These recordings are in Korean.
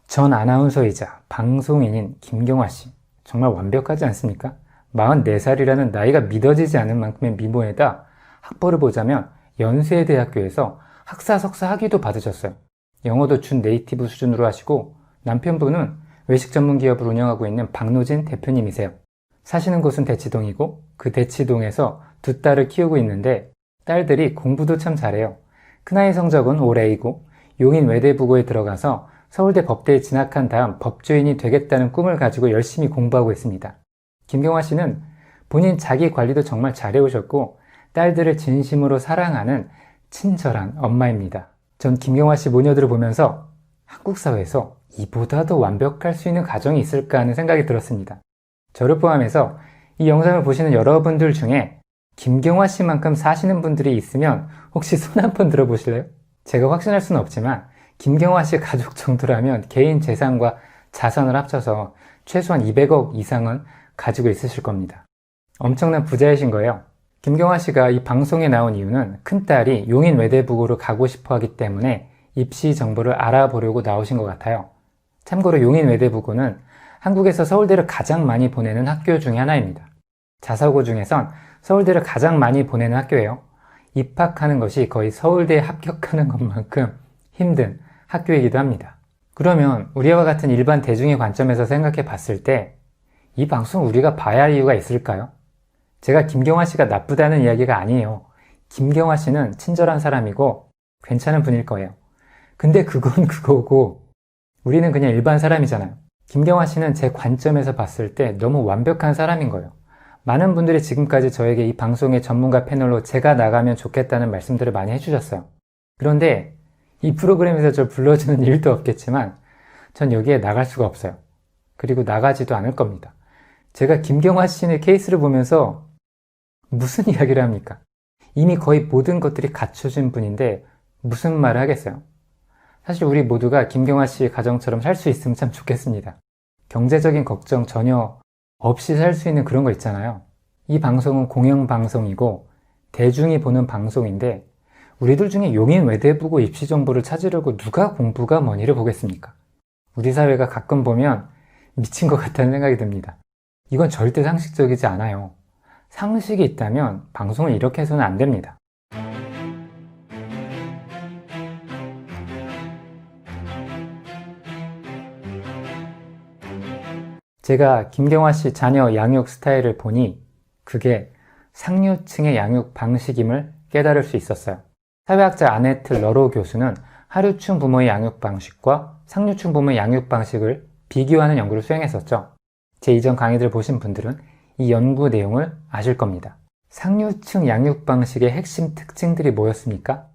전 아나운서이자 방송인인 김경화 씨. 정말 완벽하지 않습니까? 44살이라는 나이가 믿어지지 않을 만큼의 미모에다 학벌을 보자면 연세대학교에서 학사, 석사 학위도 받으셨어요. 영어도 준 네이티브 수준으로 하시고 남편분은 외식 전문 기업을 운영하고 있는 박노진 대표님이세요. 사시는 곳은 대치동이고 그 대치동에서 두 딸을 키우고 있는데 딸들이 공부도 참 잘해요. 큰아이 성적은 올 A고 용인 외대부고에 들어가서 서울대 법대에 진학한 다음 법조인이 되겠다는 꿈을 가지고 열심히 공부하고 있습니다. 김경화 씨는 본인 자기 관리도 정말 잘해오셨고 딸들을 진심으로 사랑하는 친절한 엄마입니다. 전 김경화 씨 모녀들을 보면서 한국 사회에서 이보다도 완벽할 수 있는 가정이 있을까 하는 생각이 들었습니다. 저를 포함해서 이 영상을 보시는 여러분들 중에 김경화 씨만큼 사시는 분들이 있으면 혹시 손 한번 들어보실래요? 제가 확신할 수는 없지만 김경화 씨 가족 정도라면 개인 재산과 자산을 합쳐서 최소한 200억 이상은 가지고 있으실 겁니다. 엄청난 부자이신 거예요. 김경화 씨가 이 방송에 나온 이유는 큰딸이 용인 외대부고로 가고 싶어 하기 때문에 입시 정보를 알아보려고 나오신 것 같아요. 참고로 용인 외대부고는 한국에서 서울대를 가장 많이 보내는 학교 중에 하나입니다. 자사고 중에선 서울대를 가장 많이 보내는 학교예요. 입학하는 것이 거의 서울대에 합격하는 것만큼 힘든 학교이기도 합니다. 그러면 우리와 같은 일반 대중의 관점에서 생각해 봤을 때 이 방송 우리가 봐야 할 이유가 있을까요? 제가 김경화 씨가 나쁘다는 이야기가 아니에요. 김경화 씨는 친절한 사람이고 괜찮은 분일 거예요. 근데 그건 그거고 우리는 그냥 일반 사람이잖아요. 김경화 씨는 제 관점에서 봤을 때 너무 완벽한 사람인 거예요. 많은 분들이 지금까지 저에게 이 방송의 전문가 패널로 제가 나가면 좋겠다는 말씀들을 많이 해주셨어요. 그런데 이 프로그램에서 저를 불러주는 일도 없겠지만 전 여기에 나갈 수가 없어요. 그리고 나가지도 않을 겁니다. 제가 김경화 씨의 케이스를 보면서 무슨 이야기를 합니까? 이미 거의 모든 것들이 갖춰진 분인데 무슨 말을 하겠어요? 사실 우리 모두가 김경화 씨의 가정처럼 살 수 있으면 참 좋겠습니다. 경제적인 걱정 전혀 없이 살 수 있는 그런 거 있잖아요. 이 방송은 공영방송이고 대중이 보는 방송인데 우리들 중에 용인 외대부고 입시 정보를 찾으려고 누가 공부가 뭐니를 보겠습니까? 우리 사회가 가끔 보면 미친 것 같다는 생각이 듭니다. 이건 절대 상식적이지 않아요. 상식이 있다면 방송을 이렇게 해서는 안 됩니다. 제가 김경화 씨 자녀 양육 스타일을 보니 그게 상류층의 양육 방식임을 깨달을 수 있었어요. 사회학자 아네트 러로 교수는 하류층 부모의 양육 방식과 상류층 부모의 양육 방식을 비교하는 연구를 수행했었죠. 제 이전 강의들을 보신 분들은 이 연구 내용을 아실 겁니다. 상류층 양육 방식의 핵심 특징들이 뭐였습니까?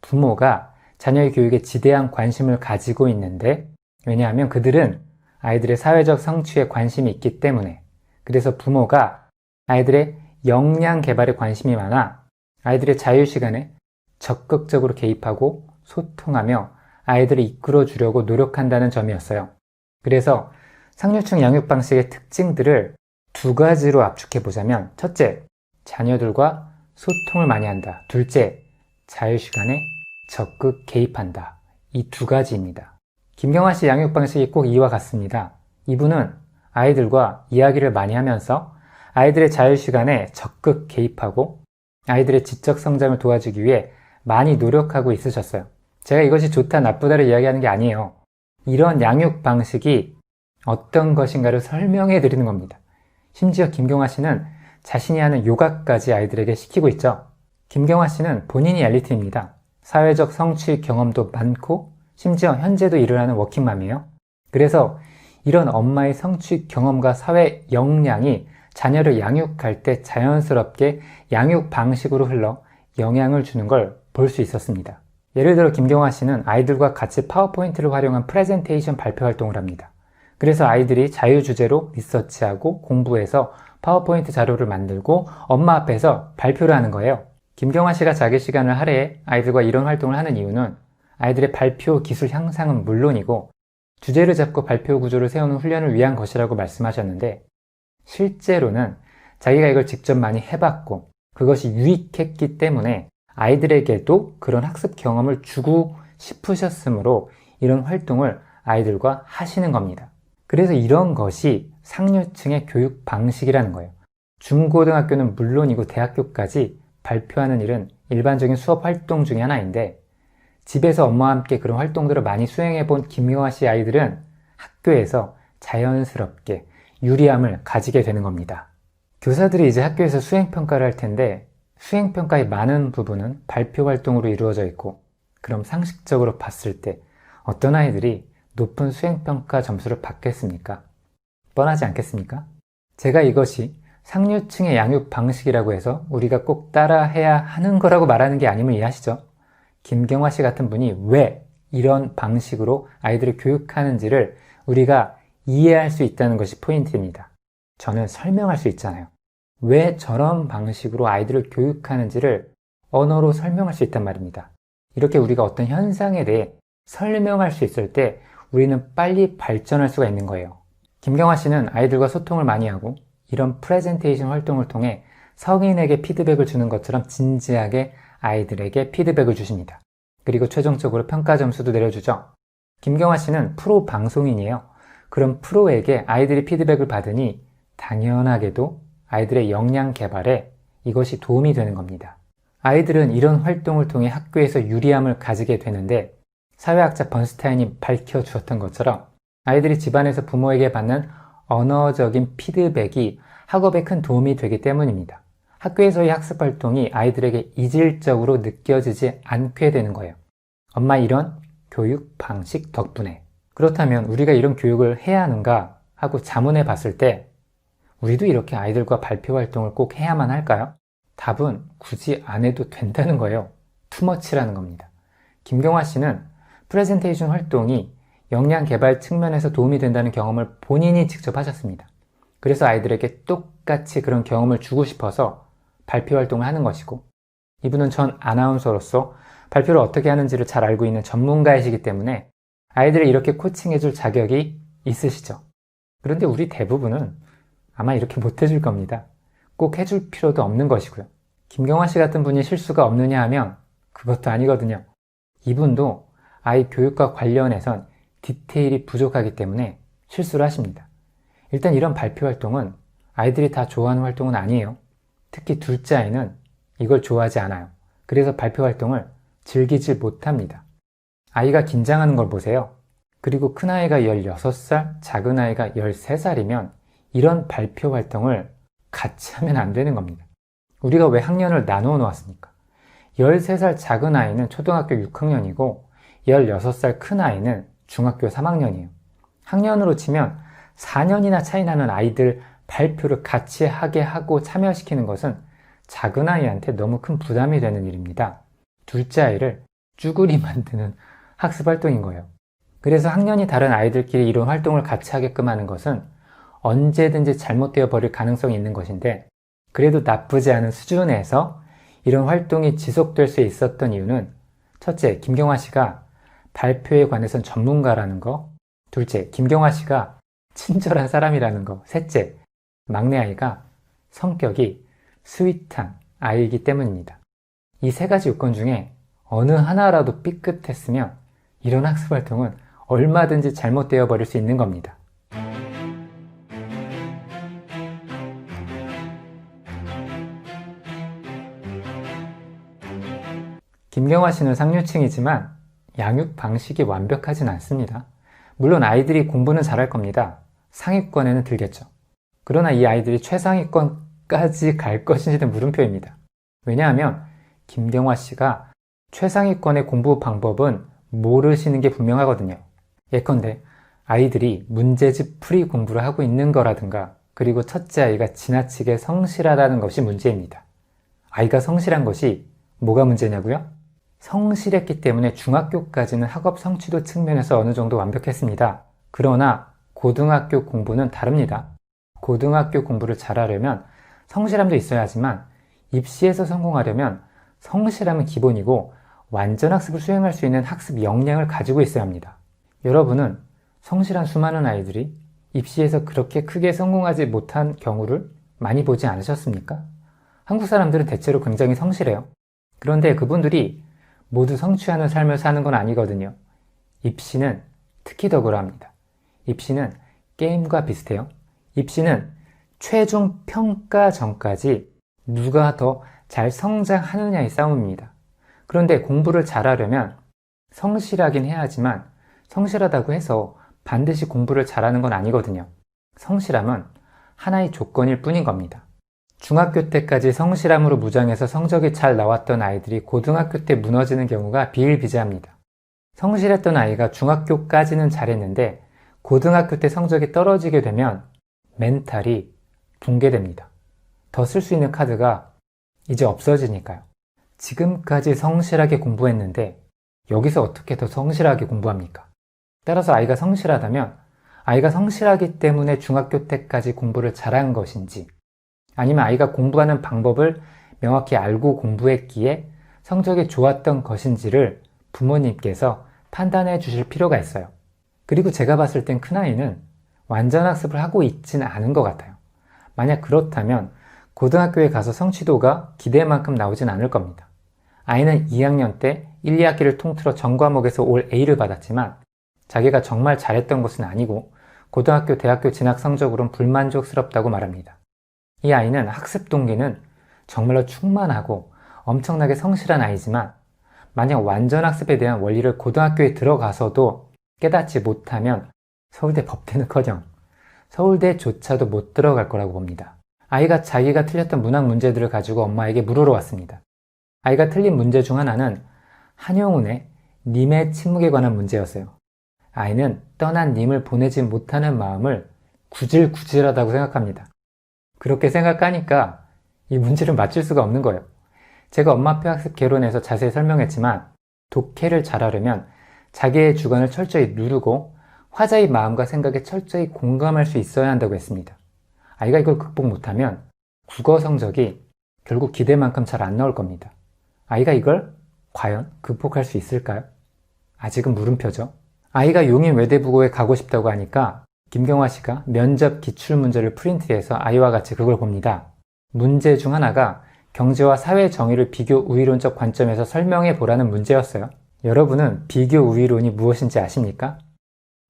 부모가 자녀의 교육에 지대한 관심을 가지고 있는데 왜냐하면 그들은 아이들의 사회적 성취에 관심이 있기 때문에 그래서 부모가 아이들의 역량 개발에 관심이 많아 아이들의 자유시간에 적극적으로 개입하고 소통하며 아이들을 이끌어 주려고 노력한다는 점이었어요. 그래서 상류층 양육 방식의 특징들을 두 가지로 압축해 보자면 첫째, 자녀들과 소통을 많이 한다. 둘째, 자유시간에 적극 개입한다. 이 두 가지입니다. 김경화 씨 양육 방식이 꼭 이와 같습니다. 이분은 아이들과 이야기를 많이 하면서 아이들의 자유시간에 적극 개입하고 아이들의 지적 성장을 도와주기 위해 많이 노력하고 있으셨어요. 제가 이것이 좋다 나쁘다를 이야기하는 게 아니에요. 이런 양육 방식이 어떤 것인가를 설명해 드리는 겁니다. 심지어 김경화 씨는 자신이 하는 요가까지 아이들에게 시키고 있죠. 김경화 씨는 본인이 엘리트입니다. 사회적 성취 경험도 많고 심지어 현재도 일을 하는 워킹맘이에요. 그래서 이런 엄마의 성취 경험과 사회 역량이 자녀를 양육할 때 자연스럽게 양육 방식으로 흘러 영향을 주는 걸 볼 수 있었습니다. 예를 들어 김경화 씨는 아이들과 같이 파워포인트를 활용한 프레젠테이션 발표 활동을 합니다. 그래서 아이들이 자유주제로 리서치하고 공부해서 파워포인트 자료를 만들고 엄마 앞에서 발표를 하는 거예요. 김경화 씨가 자기 시간을 할애해 아이들과 이런 활동을 하는 이유는 아이들의 발표 기술 향상은 물론이고 주제를 잡고 발표 구조를 세우는 훈련을 위한 것이라고 말씀하셨는데 실제로는 자기가 이걸 직접 많이 해봤고 그것이 유익했기 때문에 아이들에게도 그런 학습 경험을 주고 싶으셨으므로 이런 활동을 아이들과 하시는 겁니다. 그래서 이런 것이 상류층의 교육 방식이라는 거예요. 중고등학교는 물론이고 대학교까지 발표하는 일은 일반적인 수업 활동 중에 하나인데, 집에서 엄마와 함께 그런 활동들을 많이 수행해 본 김경화 씨 아이들은 학교에서 자연스럽게 유리함을 가지게 되는 겁니다. 교사들이 이제 학교에서 수행평가를 할 텐데, 수행평가의 많은 부분은 발표 활동으로 이루어져 있고, 그럼 상식적으로 봤을 때 어떤 아이들이 높은 수행평가 점수를 받겠습니까? 뻔하지 않겠습니까? 제가 이것이 상류층의 양육 방식이라고 해서 우리가 꼭 따라해야 하는 거라고 말하는 게 아님을 이해하시죠? 김경화 씨 같은 분이 왜 이런 방식으로 아이들을 교육하는지를 우리가 이해할 수 있다는 것이 포인트입니다. 저는 설명할 수 있잖아요. 왜 저런 방식으로 아이들을 교육하는지를 언어로 설명할 수 있단 말입니다. 이렇게 우리가 어떤 현상에 대해 설명할 수 있을 때 우리는 빨리 발전할 수가 있는 거예요. 김경화 씨는 아이들과 소통을 많이 하고 이런 프레젠테이션 활동을 통해 성인에게 피드백을 주는 것처럼 진지하게 아이들에게 피드백을 주십니다. 그리고 최종적으로 평가 점수도 내려주죠. 김경화 씨는 프로 방송인이에요. 그럼 프로에게 아이들이 피드백을 받으니 당연하게도 아이들의 역량 개발에 이것이 도움이 되는 겁니다. 아이들은 이런 활동을 통해 학교에서 유리함을 가지게 되는데, 사회학자 번스타인이 밝혀주었던 것처럼 아이들이 집안에서 부모에게 받는 언어적인 피드백이 학업에 큰 도움이 되기 때문입니다. 학교에서의 학습 활동이 아이들에게 이질적으로 느껴지지 않게 되는 거예요. 엄마 이런 교육 방식 덕분에. 그렇다면 우리가 이런 교육을 해야 하는가 하고 자문해 봤을 때 우리도 이렇게 아이들과 발표 활동을 꼭 해야만 할까요? 답은 굳이 안 해도 된다는 거예요. 투머치라는 겁니다. 김경화 씨는 프레젠테이션 활동이 역량 개발 측면에서 도움이 된다는 경험을 본인이 직접 하셨습니다. 그래서 아이들에게 똑같이 그런 경험을 주고 싶어서 발표 활동을 하는 것이고, 이분은 전 아나운서로서 발표를 어떻게 하는지를 잘 알고 있는 전문가이시기 때문에 아이들을 이렇게 코칭해줄 자격이 있으시죠. 그런데 우리 대부분은 아마 이렇게 못 해줄 겁니다. 꼭 해줄 필요도 없는 것이고요. 김경화 씨 같은 분이 실수가 없느냐 하면 그것도 아니거든요. 이분도 아이 교육과 관련해선 디테일이 부족하기 때문에 실수를 하십니다. 일단 이런 발표 활동은 아이들이 다 좋아하는 활동은 아니에요. 특히 둘째 아이는 이걸 좋아하지 않아요. 그래서 발표 활동을 즐기지 못합니다. 아이가 긴장하는 걸 보세요. 그리고 큰아이가 16살, 작은아이가 13살이면 이런 발표 활동을 같이 하면 안 되는 겁니다. 우리가 왜 학년을 나누어 놓았습니까? 13살 작은아이는 초등학교 6학년이고 16살 큰아이는 중학교 3학년이에요. 학년으로 치면 4년이나 차이 나는 아이들 발표를 같이 하게 하고 참여시키는 것은 작은아이한테 너무 큰 부담이 되는 일입니다. 둘째 아이를 쭈구리 만드는 학습활동인 거예요. 그래서 학년이 다른 아이들끼리 이런 활동을 같이 하게끔 하는 것은 언제든지 잘못되어 버릴 가능성이 있는 것인데, 그래도 나쁘지 않은 수준에서 이런 활동이 지속될 수 있었던 이유는, 첫째, 김경화 씨가 발표에 관해선 전문가라는 거, 둘째, 김경화 씨가 친절한 사람이라는 거, 셋째, 막내 아이가 성격이 스윗한 아이이기 때문입니다. 이 세 가지 요건 중에 어느 하나라도 삐끗했으면 이런 학습 활동은 얼마든지 잘못되어 버릴 수 있는 겁니다. 김경화 씨는 상류층이지만 양육 방식이 완벽하진 않습니다. 물론 아이들이 공부는 잘할 겁니다. 상위권에는 들겠죠. 그러나 이 아이들이 최상위권까지 갈 것인지는 물음표입니다. 왜냐하면 김경화 씨가 최상위권의 공부 방법은 모르시는 게 분명하거든요. 예컨대 아이들이 문제집 풀이 공부를 하고 있는 거라든가, 그리고 첫째 아이가 지나치게 성실하다는 것이 문제입니다. 아이가 성실한 것이 뭐가 문제냐고요? 성실했기 때문에 중학교까지는 학업 성취도 측면에서 어느 정도 완벽했습니다. 그러나 고등학교 공부는 다릅니다. 고등학교 공부를 잘하려면 성실함도 있어야 하지만 입시에서 성공하려면 성실함은 기본이고 완전 학습을 수행할 수 있는 학습 역량을 가지고 있어야 합니다. 여러분은 성실한 수많은 아이들이 입시에서 그렇게 크게 성공하지 못한 경우를 많이 보지 않으셨습니까? 한국 사람들은 대체로 굉장히 성실해요. 그런데 그분들이 모두 성취하는 삶을 사는 건 아니거든요. 입시는 특히 더 그러합니다. 입시는 게임과 비슷해요. 입시는 최종 평가 전까지 누가 더 잘 성장하느냐의 싸움입니다. 그런데 공부를 잘하려면 성실하긴 해야지만 성실하다고 해서 반드시 공부를 잘하는 건 아니거든요. 성실함은 하나의 조건일 뿐인 겁니다. 중학교 때까지 성실함으로 무장해서 성적이 잘 나왔던 아이들이 고등학교 때 무너지는 경우가 비일비재합니다. 성실했던 아이가 중학교까지는 잘했는데 고등학교 때 성적이 떨어지게 되면 멘탈이 붕괴됩니다. 더 쓸 수 있는 카드가 이제 없어지니까요. 지금까지 성실하게 공부했는데 여기서 어떻게 더 성실하게 공부합니까? 따라서 아이가 성실하다면 아이가 성실하기 때문에 중학교 때까지 공부를 잘한 것인지, 아니면 아이가 공부하는 방법을 명확히 알고 공부했기에 성적이 좋았던 것인지를 부모님께서 판단해 주실 필요가 있어요. 그리고 제가 봤을 땐 큰아이는 완전 학습을 하고 있지는 않은 것 같아요. 만약 그렇다면 고등학교에 가서 성취도가 기대만큼 나오진 않을 겁니다. 아이는 2학년 때 1, 2학기를 통틀어 전 과목에서 올 A를 받았지만 자기가 정말 잘했던 것은 아니고 고등학교, 대학교 진학 성적으로는 불만족스럽다고 말합니다. 이 아이는 학습 동기는 정말로 충만하고 엄청나게 성실한 아이지만 만약 완전 학습에 대한 원리를 고등학교에 들어가서도 깨닫지 못하면 서울대 법대는커녕 서울대조차도 못 들어갈 거라고 봅니다. 아이가 자기가 틀렸던 문학 문제들을 가지고 엄마에게 물으러 왔습니다. 아이가 틀린 문제 중 하나는 한용운의 님의 침묵에 관한 문제였어요. 아이는 떠난 님을 보내지 못하는 마음을 구질구질하다고 생각합니다. 그렇게 생각하니까 이 문제를 맞출 수가 없는 거예요. 제가 엄마표 학습 개론에서 자세히 설명했지만 독해를 잘하려면 자기의 주관을 철저히 누르고 화자의 마음과 생각에 철저히 공감할 수 있어야 한다고 했습니다. 아이가 이걸 극복 못하면 국어 성적이 결국 기대만큼 잘 안 나올 겁니다. 아이가 이걸 과연 극복할 수 있을까요? 아직은 물음표죠. 아이가 용인 외대부고에 가고 싶다고 하니까 김경화 씨가 면접 기출문제를 프린트해서 아이와 같이 그걸 봅니다. 문제 중 하나가 경제와 사회 정의를 비교 우위론적 관점에서 설명해 보라는 문제였어요. 여러분은 비교 우위론이 무엇인지 아십니까?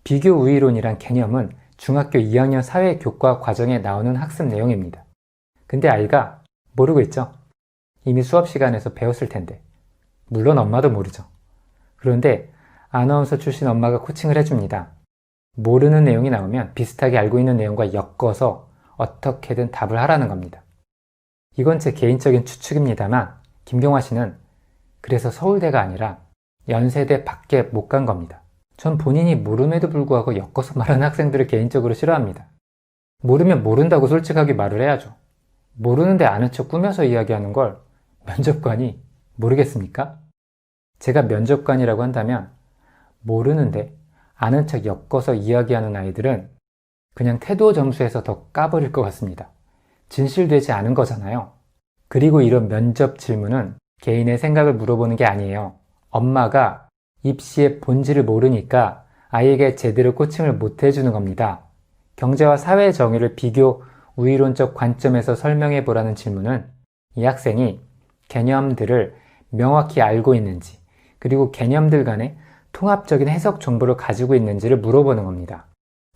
비교 우위론이란 개념은 중학교 2학년 사회교과 과정에 나오는 학습 내용입니다. 근데 아이가 모르고 있죠? 이미 수업 시간에서 배웠을 텐데. 물론 엄마도 모르죠. 그런데 아나운서 출신 엄마가 코칭을 해줍니다. 모르는 내용이 나오면 비슷하게 알고 있는 내용과 엮어서 어떻게든 답을 하라는 겁니다. 이건 제 개인적인 추측입니다만 김경화 씨는 그래서 서울대가 아니라 연세대 밖에 못 간 겁니다. 전 본인이 모름에도 불구하고 엮어서 말하는 학생들을 개인적으로 싫어합니다. 모르면 모른다고 솔직하게 말을 해야죠. 모르는데 아는 척 꾸며서 이야기하는 걸 면접관이 모르겠습니까? 제가 면접관이라고 한다면 모르는데 아는 척 엮어서 이야기하는 아이들은 그냥 태도 점수에서 더 까버릴 것 같습니다. 진실되지 않은 거잖아요. 그리고 이런 면접 질문은 개인의 생각을 물어보는 게 아니에요. 엄마가 입시의 본질을 모르니까 아이에게 제대로 코칭을 못 해주는 겁니다. 경제와 사회 정의를 비교 우위론적 관점에서 설명해 보라는 질문은 이 학생이 개념들을 명확히 알고 있는지, 그리고 개념들 간의 통합적인 해석 정보를 가지고 있는지를 물어보는 겁니다.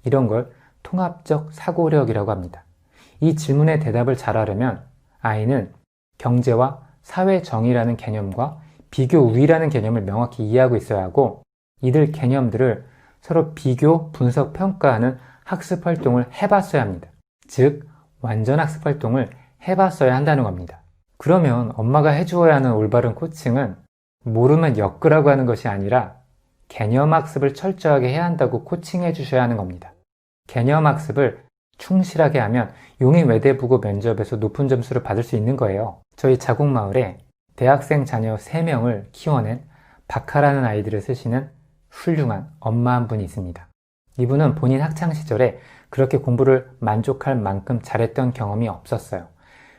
이런 걸 통합적 사고력이라고 합니다. 이 질문에 대답을 잘하려면 아이는 경제와 사회 정의라는 개념과 비교 우위라는 개념을 명확히 이해하고 있어야 하고, 이들 개념들을 서로 비교, 분석, 평가하는 학습 활동을 해봤어야 합니다. 즉, 완전 학습 활동을 해봤어야 한다는 겁니다. 그러면 엄마가 해주어야 하는 올바른 코칭은 모르면 엮으라고 하는 것이 아니라 개념 학습을 철저하게 해야 한다고 코칭해 주셔야 하는 겁니다. 개념 학습을 충실하게 하면 용인 외대부고 면접에서 높은 점수를 받을 수 있는 거예요. 저희 자곡마을에 대학생 자녀 3명을 키워낸 박하라는 아이들을 쓰시는 훌륭한 엄마 한 분이 있습니다. 이분은 본인 학창시절에 그렇게 공부를 만족할 만큼 잘했던 경험이 없었어요.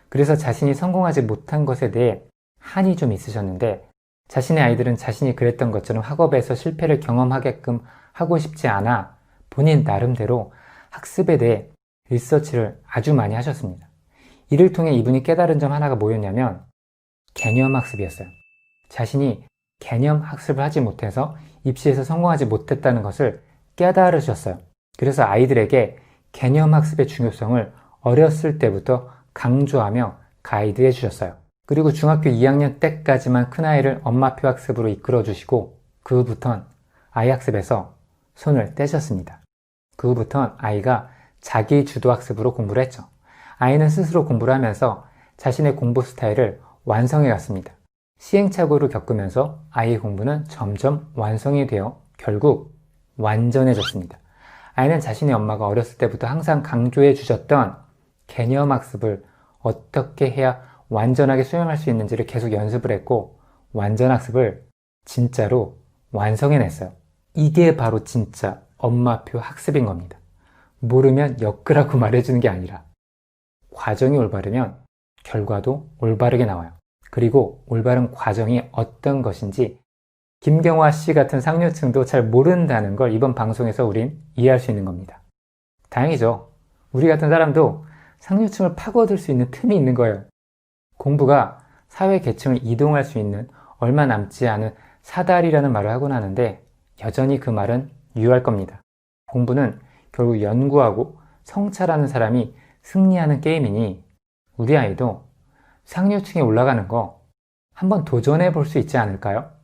그래서 자신이 성공하지 못한 것에 대해 한이 좀 있으셨는데, 자신의 아이들은 자신이 그랬던 것처럼 학업에서 실패를 경험하게끔 하고 싶지 않아 본인 나름대로 학습에 대해 리서치를 아주 많이 하셨습니다. 이를 통해 이분이 깨달은 점 하나가 뭐였냐면 개념 학습이었어요. 자신이 개념 학습을 하지 못해서 입시에서 성공하지 못했다는 것을 깨달으셨어요. 그래서 아이들에게 개념학습의 중요성을 어렸을 때부터 강조하며 가이드해 주셨어요. 그리고 중학교 2학년 때까지만 큰아이를 엄마표 학습으로 이끌어 주시고 그 후부턴 아이 학습에서 손을 떼셨습니다. 그 후부턴 아이가 자기 주도 학습으로 공부를 했죠. 아이는 스스로 공부를 하면서 자신의 공부 스타일을 완성해 갔습니다. 시행착오를 겪으면서 아이의 공부는 점점 완성이 되어 결국 완전해졌습니다. 아이는 자신의 엄마가 어렸을 때부터 항상 강조해 주셨던 개념학습을 어떻게 해야 완전하게 수행할 수 있는지를 계속 연습을 했고 완전학습을 진짜로 완성해냈어요. 이게 바로 진짜 엄마표 학습인 겁니다. 모르면 엮으라고 말해주는 게 아니라 과정이 올바르면 결과도 올바르게 나와요. 그리고 올바른 과정이 어떤 것인지 김경화 씨 같은 상류층도 잘 모른다는 걸 이번 방송에서 우린 이해할 수 있는 겁니다. 다행이죠. 우리 같은 사람도 상류층을 파고들 수 있는 틈이 있는 거예요. 공부가 사회 계층을 이동할 수 있는 얼마 남지 않은 사다리라는 말을 하곤 하는데 여전히 그 말은 유효할 겁니다. 공부는 결국 연구하고 성찰하는 사람이 승리하는 게임이니 우리 아이도 상류층에 올라가는 거 한번 도전해 볼 수 있지 않을까요?